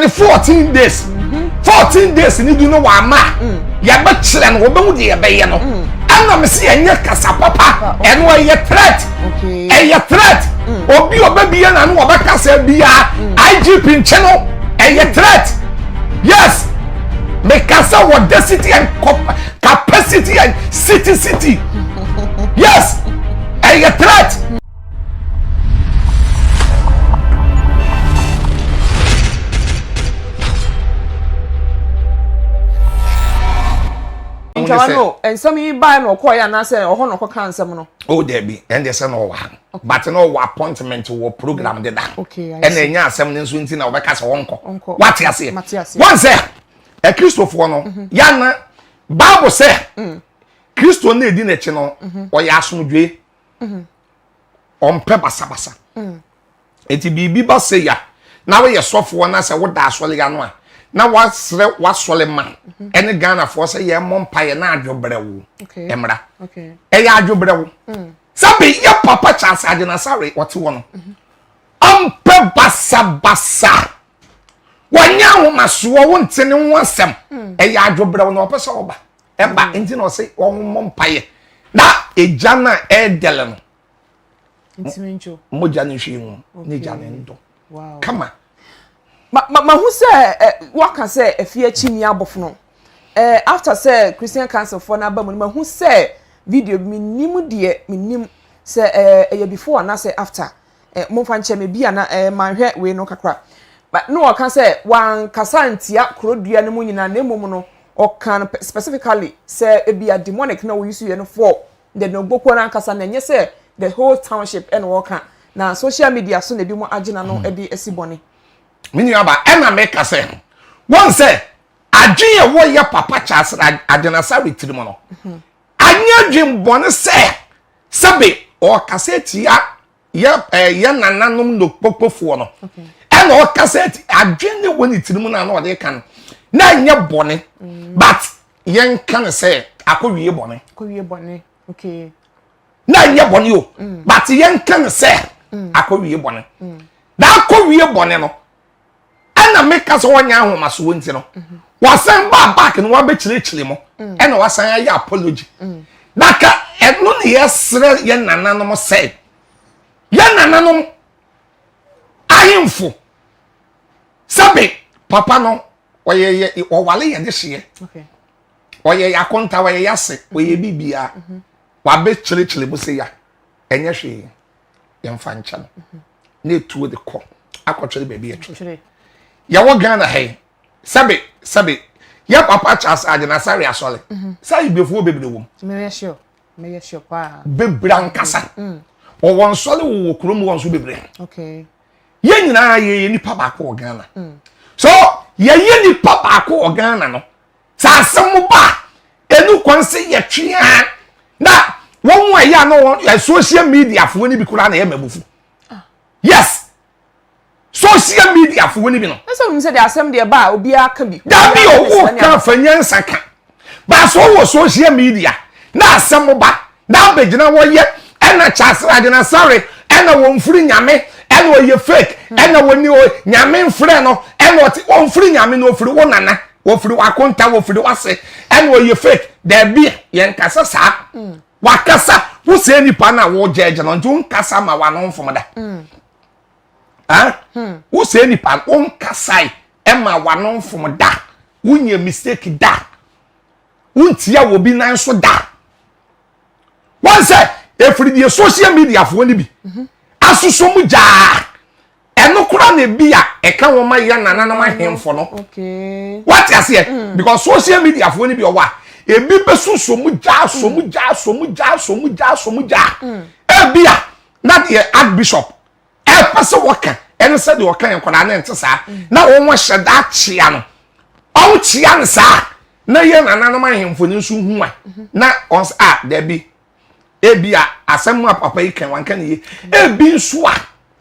only 14 days. 14 days ni do no wa ma. Ya be kire no obehu de ya be ye no. Ana me se enye kasa papa. Eno ye threat. Okay. Eye threat. Obi obabia na no obakasa bia. IGP ncheno eye threat. Yes. Make us audacity and capacity and city. Yes. A threat. No, and some you buy no coy and I say, or honor cancer. Oh, there be, and there's no one. But no appointment to a program the that. Okay. And then yeah, 17 swinting over Casa Uncle. What you say? One say, a Christopher no, Yana Bible say, Christo need in a channel or Yasun Dre on Pepper Sabasa. It be Biba say ya. Now you're soft one as I would dash Waliganwa. Now what's Soleman? Any Ghana for say ya mom pie na your brew. Okay. Emra. Okay. A yard your brew. Sabi your papa chance I didn't sorry what you want. Pepper Sabasa. One young masua won't send in one sem. A yard your brew no pasoba. Eba engine or say one mom pie. Now a jana air delano. Mojanishin, Nijanendo. Wow. Come on. Ma who say what can say if you chini abofno after say Christian Council for na ba ma who say video minim de minim say before na say after mo fa nche me bia na manhwe we no kakra but no can say wan kasantia krodua ne mu nyina na emom no o can specifically say e bia demonic na we use you no for the Nogokpo na kasa na nye say the whole township and worker na social media so na bi mo agina no e di esibone Mini aba ena make say one say adwen wo ye papa chas adenasari tirimo no anya dwen bone say sabe o cassette ya nananom no popofo no ena o cassette adwen ne woni tirimo na o de kan na anya bone but yen kan say akowie bone okay na anya bone o but yen kan say akowie bone da akowie bone no na make us one ya ho maso wonti no wasan ba back no wa be chire mo na wasan ya apology naka eno ne yesre ye nananom say ye nananom ahimfo sabe papa no oye wale ye de hye okay oye yakonta oye yase oye bibia wa be chire mo say ya enye hwe ye mfa ncha no na etuo de ko akotwere baby etwe ya wo Ghana hey sabe ya papa chas agena Asare asole say befuo bebre wom me sure pa bebra nkasa o won sole wo krom won so bebre okay ye nyina ye nipa ba ko Ghana so ye nipa ba ko Ghana no sa asem ba enu kwanse ye twea na won wa ya no social media fo ni bi kura na ye mabufu yes social media for woni bi no so we say the assembly ba obi aka bi da bi o kan fanyansa ka ba so wo social media na asem ba na begina wo ye ena chasra agena sorry ena wo mfuri nyame ena wo ye fake ena wo ni o nyame mfre no ena wo mfuri nyame no ofuri wo nana wo furi akonta wo furi wase ena wo ye fake da bi ye nkasa sa wakasa wo se nipa na wo jeje no nti nkasa ma wa no mfom da wo say nipa on kasai ema wanon from da wunye mistake da wuntia wo bi nan so da one say every the social media for ni bi asuso mu ja eno kura na bia e ka wo ma ya nananom ahemfo no okay what you say because social media for ni bi o wa ebi be suso mu ja e bia na the archbishop person worker and said you can na ntesa na won hyeda chia no on chia nsa na ye nananom ahemfo ni nso hu a na ons there be ebia asem papa yi kan wan kan ye ebi nso a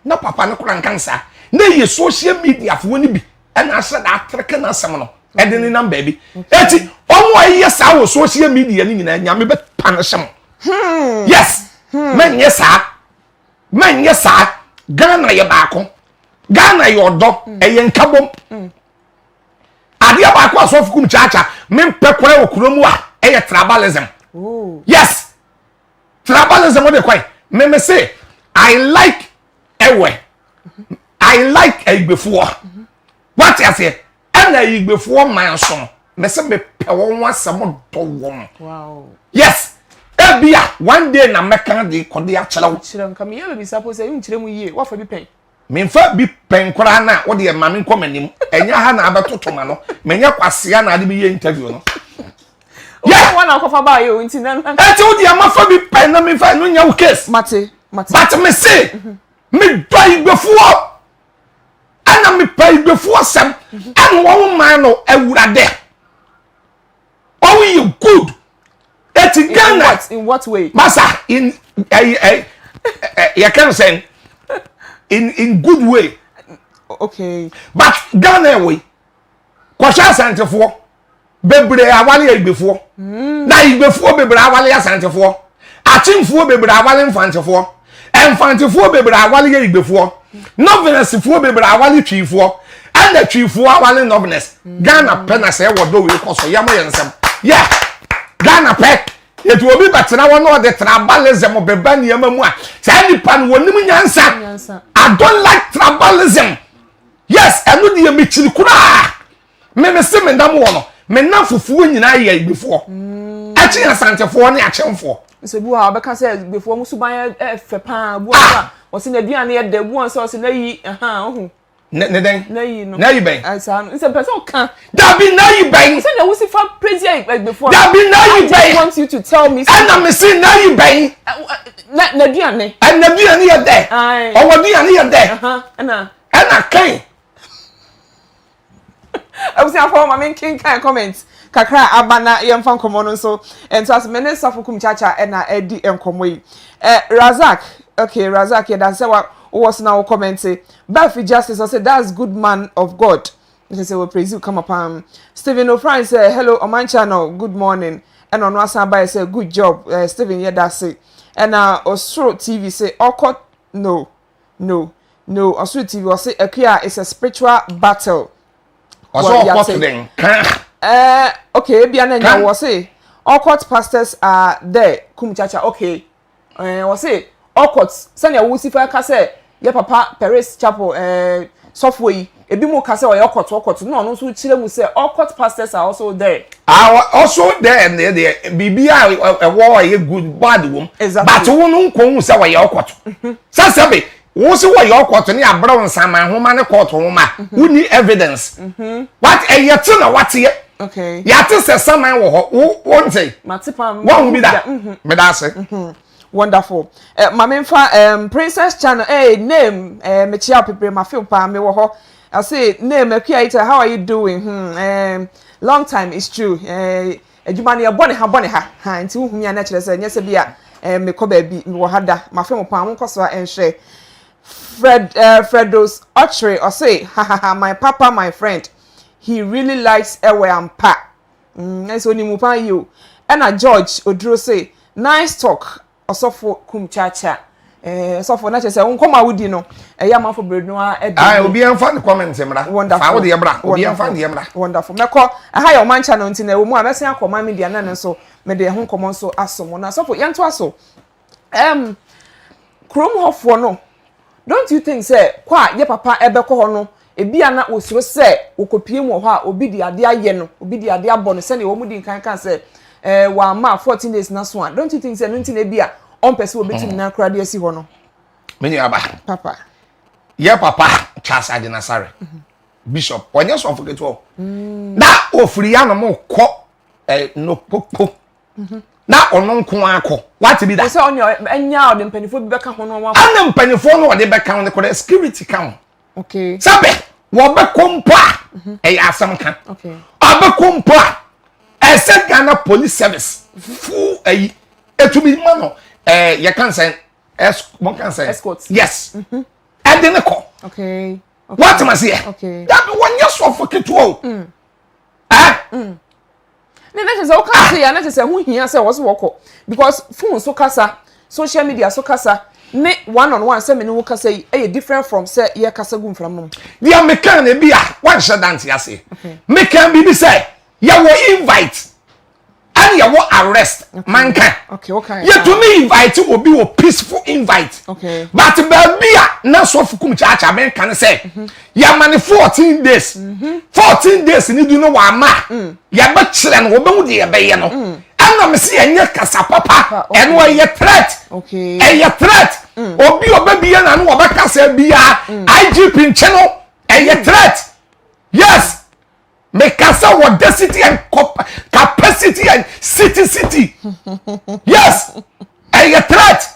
na papa ne kura nkan sa na ye social media fo ni bi na hyeda atreke na asem no e de ni number bi eti omo ayi sa wo social media ni nyina nyame be panishem yes men yes sa Ghana ye baako Ghana ye odo eye nkabom Adia ba kwa so Kumchacha me pekora wo kuromu a eye tribalism. Oh. Yes. Tribalism what they call. Me say I like ewe. I like before. What you say? And before my son. Me say me pe won wasam do won. Wow. Yes. Ebia one day na meka de kode a chelew. Chirem kam ye be suppose say nchirem yie. Wa fa bi pen. Me fa bi pen kora na wo de ma me nkomanim. Enya ha na abetotoma no. Menye kwasea na ade bi ye interview no. Yeah, one akofa ba ye o nti na. Eti wo de ma fa bi pen na me fa no nya wo case. Mate. But me say me do igbefuo. Ana me pa igbefuo sem. Ana wo man no awurade. Oh, you good. In what way? Massa, you can say in good way. Okay. But Ghana way. Kwasha Sante for bebre awale before. Na before bebre awale Sante for. Achimfo bebre awale Mfante for. Mfante for bebre awale before. Novenes for bebre awale twifo. And the twifo awale novenes. Ghana pena say what do we call so yama yensem. Yeah. Ghana pet. It will be better now. No, the tribalism of Bebani Yamamua. Sandy Pan will nyansa. I don't like tribalism. Yes, I know the Mitchell Kura. Me sim and Damono. Me not for fooling in a before. Actually, a Santa for any action for. So, because says before Musubaya Fepa was in the Diana, the one source in the Now you bang. It's a person can. That be now you bang. So there was a far praise like before. That be now you bang. I want you to tell me. And I'm saying now you bang. Nadiane. And Nadiane there. Or what do you there? And I can't. I was saying for my main king kind comments. Kakra abana yemfa komono so and so as many safu Kumchacha and na edi enkomwe. Razak. Okay, Razak, yeah, that's what was now commenting. Buffy Justice, I said, that's good man of God. They say, well, praise you, come upon. Stephen O'Brien said, hello, on my channel, good morning. And on Wasabai said, good job, Stephen, yeah, that's it. And Osro TV say, awkward, no. Osro TV will say, it's a spiritual battle. Okay, Bianca will say, awkward pastors are there, Kumchacha, okay. Was say, awkward, send your Wusifa Kase. Ye papa Paris Chapel software ebi mo kase o okot no so chire mu say okot pastors are also there. Also there and there bibia e wo ye good bad wom. But wo no nkon say wo ye okot. Sasabe wo say wo ye okot ne abra nsaman homa ne court homa. Uni evidence. What e yete na what ye? Okay. Yate se saman wo ho won say. Matipam. Wo bi da. Me da say. Wonderful. Mamemfa Princess Channel. Hey, name me chia people ma feel pa me wo ho. I say name Akiaita, how are you doing? Long time is true. Ejuma ne bone ha. Nti hu mi na kire say nyese bia me ko ba bi me wo hada. Ma feel pa mo koso enhwe. Fredos Arr3st or say my papa my friend. He really likes ewe ampa. So ni mu pa you. And George Odro say nice talk. Osofo Kumchacha osofo na chese nkoma wudi no eya mafo bredo a obi anfa the comments emra fa wo de yebra obi anfa de yebra wonderful meko aha your man channel nti na wo mu amesen akoma media na nso me de ho nkomo nso asomo na osofo yento aso krom hofo no don't you think say kwa ye papa ebekọ ho no ebia na osuro say wokopie mu ho a obi di ade aye no obi di ade abo no se ne wo mu di nkan say wa ma 14 days na so don't you think say no nti na bia on person will betim na kra de si ho no meni aba papa ye papa Charles Adina Asare bishop onye so forget wo na ofiri ya no mo ko Nogokpo na ono nko akọ what be that say on your enya o de mpanifo bi beka ho no wa ana mpanifo no o de beka no ko security count okay sabe wo be kompa asam kan okay abekompa ese Ghana police service fu etumi mano you can say one can say escorts yes and then call okay what am I say okay that be one year suffocate wo na just okay say na just say hu hia say wo so woko because phone so kasa social media so kasa me one on one say me no ka say e different from say ye kasa gu mfram no dia me kan e bia wan hye dance ase me kan bi say ye wo invite and ye wo arrest manka okay ye to me invite obi wo peaceful invite okay but bia na so fukum chacha men kan say ye mane 14 days 14 days ni du no wa ma ye ba kire no wo be hu de ye be ye no ana me se enye kasa papa eno ye threat okay eye threat obi obabia na no obakasa bia IGP ncheno eye threat yes me kasa what density and capacity and city yes eye threat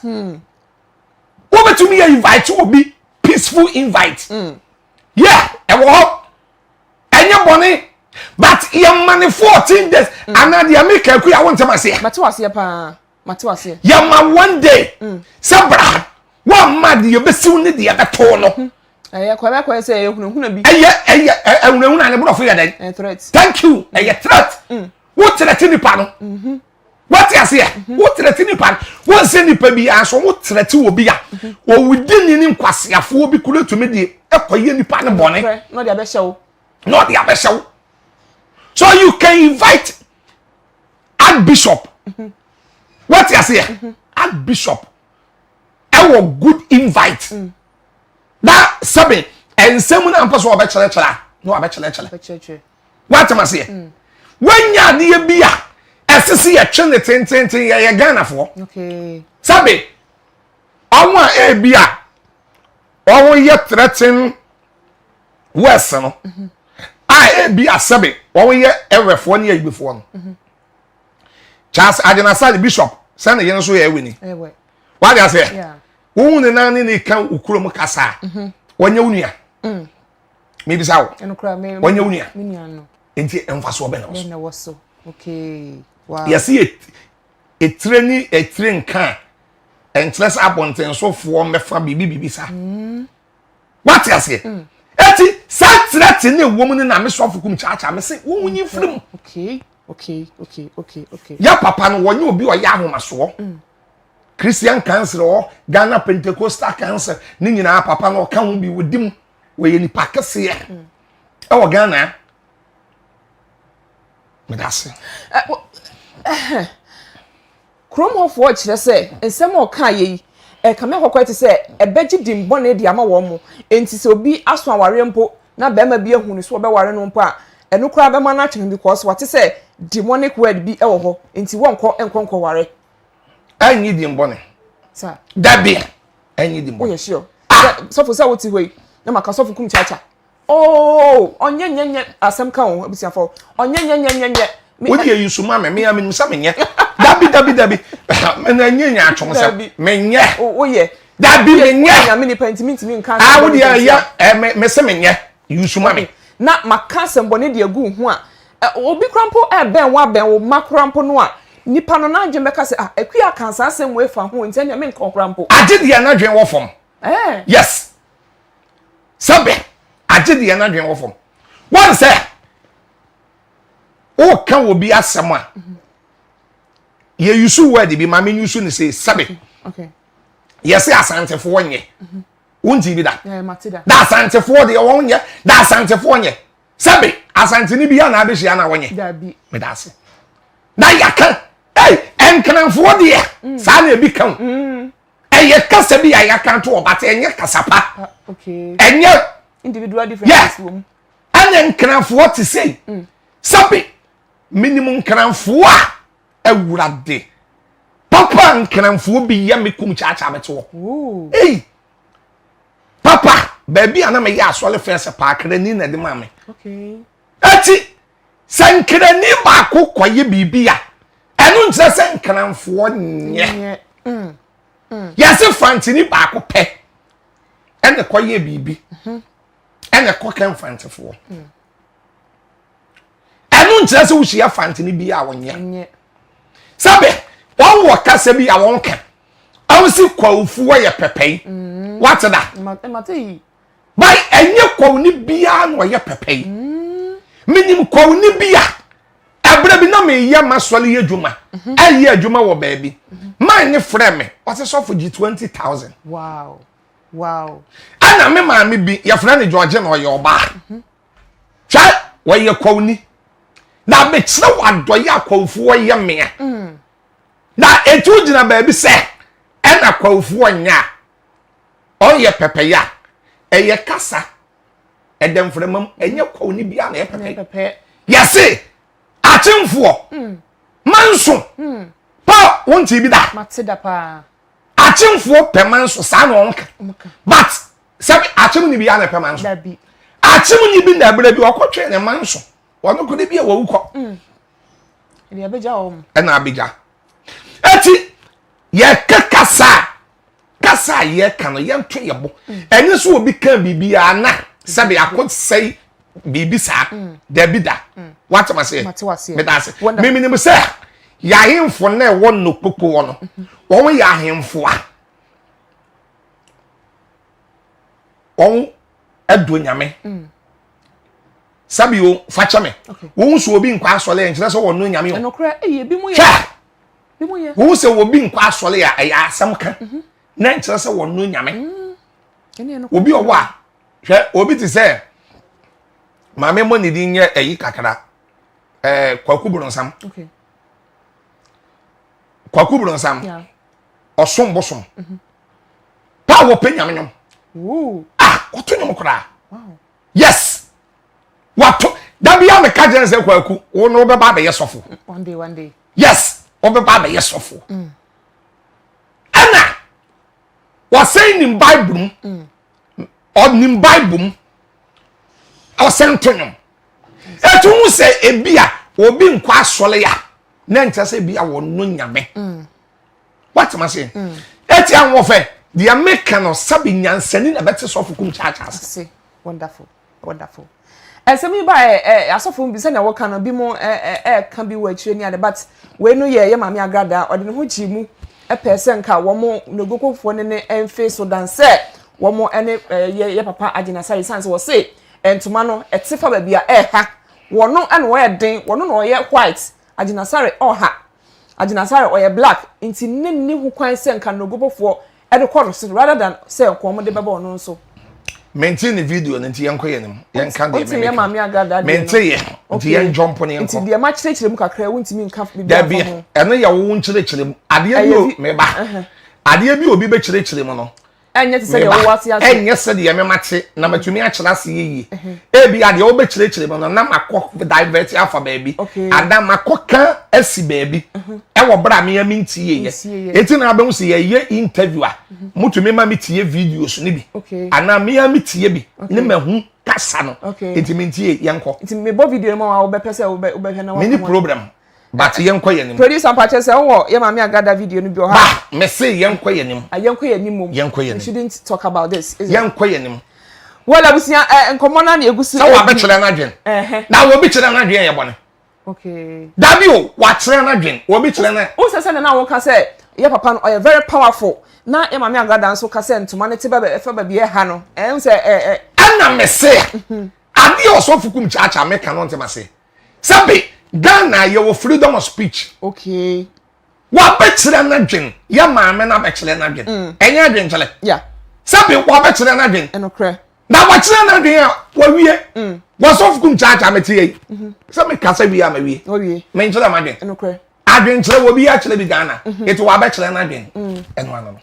wo betumi invite obi peaceful invite yeah e wo enye boni but ye money 14 days and dia make ku ya won tema se matewase pa matewase ye ma one day sabra wa mad ye besiw ne dia beto no kwa say ehunahuna bi ehunahuna ne brofo ya dan threat thank you threat wo threatening pa no what you say wo threatening pa wo se nipa bi aso wo threat wo bi ya wo wudi ni nkwasiafo bi kuro to me die ekoye nipa ne bone no dia be hyew no dia be hyew so you can invite Archbishop what you say Archbishop a good invite that sabe ensem na ampa so obekere no obekere what am I say when ya de bia esese ye twe ne tenten ye Ghana fo okay sabe awon e bia awon ye threaten west no e bia sabe awon ye ewefo ne agbefo no Charles Asare bishop send ye no so ye weni ewe what you say yeah wo ne nan ne kan ukurom kasa wanya unua me bisa wo enukra me wanya unua me nua no enti emfaso be na wo na wo so okay wow yes etren kan entres abonten so fo mefa bibi sa what you say eti sa threat ne wo mu ne na me so fukum chacha me se wo munyi firim okay ya papa no wonye obi o ya ahomaso Christian cancer or Ghana Pentecostal cancer ni nyina papa no ka ho bi wodim we ni pakase e o Ghana medase krom of watch le say ensem o ka ye ka me kokko ti say e beji dimbo na di ama wo mo enti se obi aso aware mpo na be ma bi ehunu so be ware no mpo a enu kra be ma na twen because what say demonic word bi e wo ho enti wonko ware anyi di mbone sir dabi anyi di mbone oh yeah sure so for say what we na maka so for Kumchacha oh onye asem ka ho abusiafo onye wodi yusuma me am sa menye dabi me na nyenya atwon se menye oh yeah dabi menye na me ni pentiment mi nka wodi ya me se menye yusuma me na maka sembone de agu ho a obi krampo ben wa ben wo makrampo no a nipa no na adwen beka se akua kansa asem we fa ho ntanya me nkokrampo age de na adwen wo fom yes sabe age de na adwen wo fom one say o kan obi asem a ye yusu word bi ma me yusu ni say sabe okay yes asantefo wonye wonti bi da matida da asantefo de wonye da asantefo wonye sabe asanteni bi ya na abehia na wonye dabi me da ase na yakan enkranfo de sa na ebi kan eye kasa bi ya yakan to obata enye kasapa okay enye individual differences wo ana enkranfo ti say sabe minimum enkranfo a awurade papa enkranfo bi ya me Kumchacha beto papa baby ana me ya asole first paakra ni na de ma me okay ati sankrani ba ko koye bibia enu ntre sankranfo nye yase fantini ba ko pe ene koye bibi ene kokan fantefo enu ntre se wuhia fantini bi a wonye sabe won wo kasa bi a won ka awsi kwawfu ye pepei what da matei by enye kwawni bia no ye pepei minim kwawni bia abra bi na me ye masole ye djuma aye adjuma wo baabi ma man ne frame me what is for G20,000 wow ana me ma me bi ya frame ne George na oye oba twa we ye kwawni na be kire wadoye akwawfu ye me na etu gina ba bi se ena kwawfu nya oye pepeya eye kasa edem frame enye kwawni bia na pepe yesi achimfo manso pa wonti bi da mate da pa achimfo pe manso sa na onka but sabi achim ni bi ya na pe manso da bi achim ni bi na bra bi okotwe ne manso wono ko de bi e wawu ko ele abeja o na abeja eti ye kasa ye kan ye nto ye bo eni so obi kan bibia na sabi akot sei bibi sa da bi da what am I say me da say me minim say ya hemfo na wo no kpoko wo no wo ya hemfo a on edo nyame sabi o facha me wo so obi nkwa asole enkyere so wo no nyame o no kra bi mu ye wo so obi nkwa asole ya asam ka na enkyere so wo no nyame obi owo a hwe obi ti say mame mo ni di nye eyi kakra kwaku buronsam kwaku buronsam osom bosom pa wo pe nyame nyom oto nyom kra yes wato da bia me ka je nse kwaku wo no be ba be yesofo one day yes wo be ba be yesofo ana wa say in bible on in bible o sentonyom etu hu se ebia obi nkwa asole ya na ntia se bia wo no nyame what am I saying eti anwo fe the american no sabi nyansani na bete so fukum chacha wonderful esemi ba asofo bi se na wo kan bi mo kan bi wa chire ni ade but we no ye mame agrada ode ne ho chi mu person ka wo mo nogokofo ne enfe so dan se wo mo ene ye papa agina sai sans wo se entuma no etefa ba bia ha wono ene wo ye den wono no ye white agina sare ha agina sare o black nti nenni hu kwan se nka nogopofo ede koro so rather than se ko mo de beba no so maintain the video nti yenkoye nim yenka de me mame agada maintain ye nti yen jump ne yenko nti de ma chire mu kakra wuntimi nka bi da bi ene ya wo nchire mu ade bi me ba ade bi obi be chire mu no enye se de wo wase ase enye se de me mate na matumi a chira se yiyi ebi ade wo be chire mu no na makọ divert afa baby ada makoka asi baby e wo bra me minti ye eti na be hu se ye interview a mutumi ma mitie videos ni bi ana me mitie bi ne mahu kasa no eti minti yenko eti me bo video mo wa wo be pese wo be hwe na wo mini problem but yenko yenim producer pache se wo ye mame agada video no bi o ha me say yenko yenim yenko yenim we shouldn't talk about this yenko yenim wala busia enkomo na egusi na wa be kire na dwen na wo bi kire na dwen ye bone dabi o wa kire na dwen wo bi kire na o se na wo ka se ye papa no o very powerful na ye mame agada nso ka se ntoma ne te ba efa ba bi ha no se ana me se abi o so fukum chacha me kan on te ma se sabi Ghana your freedom of speech wa be kire na dwen ye maame na be kire na dwen enya dwen chele sabi wa be kire na dwen enokre na wa kire na dwen wa wie wa so fukum chacha me te yi sabi kasa bi ya ma wie me kire ma dwen enokre adwen kire wo bi ya kire bi Ghana it wa be kire na dwen eno ano